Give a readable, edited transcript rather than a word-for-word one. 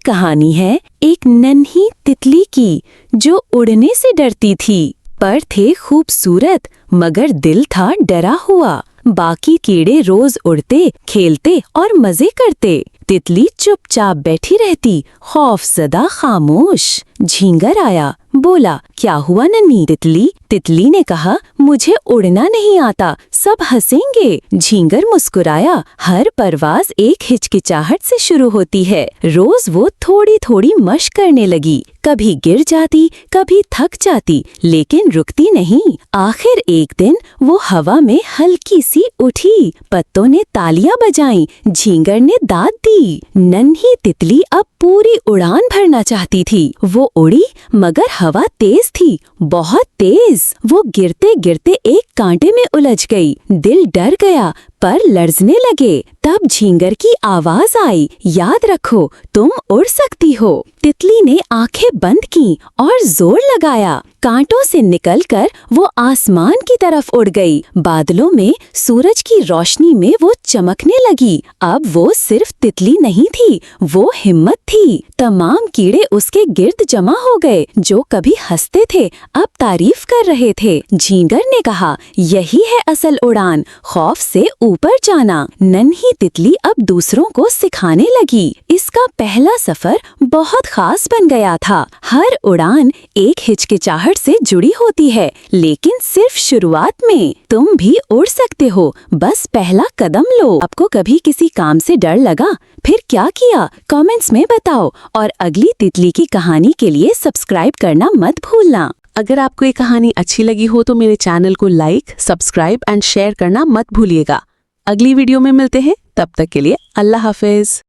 कहानी है एक नन्ही तितली की जो उड़ने से डरती थी। पर थे खूबसूरत मगर दिल था डरा हुआ। बाकी कीड़े रोज उड़ते, खेलते और मजे करते। तितली चुपचाप बैठी रहती, खौफजदा खामोश। झींगर आया, बोला, क्या हुआ नन्ही तितली? तितली ने कहा, मुझे उड़ना नहीं आता, सब हंसेंगे। झींगर मुस्कुराया, हर परवाज एक हिचकिचाहट से शुरू होती है। रोज वो थोड़ी थोड़ी मशक करने लगी, कभी गिर जाती, कभी थक जाती, लेकिन रुकती नहीं। आखिर एक दिन वो हवा में हल्की सी उठी, पत्तों ने तालियां बजाईं, झींगर ने दाद दी। नन्ही तितली अब पूरी उड़ान भरना चाहती थी। वो उड़ी मगर हवा तेज थी, बहुत तेज। वो गिरते गिरते एक कांटे में उलझ गई। दिल डर गया, पर लर्जने लगे। तब झींगर की आवाज आई, याद रखो, तुम उड़ सकती हो। तितली ने आंखें बंद की और जोर लगाया। कांटों से निकलकर वो आसमान की तरफ उड़ गई। बादलों में सूरज की रोशनी में वो चमकने लगी। अब वो सिर्फ तितली नहीं थी, वो हिम्मत थी। तमाम कीड़े उसके गिर्द जमा हो गए। जो कभी हंसते थे अब तारीफ कर रहे थे। झींगर ने कहा, यही है असल उड़ान, खौफ से ऊपर जाना। नन्ही तितली अब दूसरों को सिखाने लगी। इसका पहला सफर बहुत खास बन गया था। हर उड़ान एक हिचकिचाहट से जुड़ी होती है, लेकिन सिर्फ शुरुआत में। तुम भी उड़ सकते हो, बस पहला कदम लो। आपको कभी किसी काम से डर लगा? फिर क्या किया? कमेंट्स में बताओ और अगली तितली की कहानी के लिए सब्सक्राइब करना मत भूलना। अगर आपको ये कहानी अच्छी लगी हो तो मेरे चैनल को लाइक, सब्सक्राइब एंड शेयर करना मत भूलिएगा। अगली वीडियो में मिलते हैं, तब तक के लिए अल्लाह हाफिज।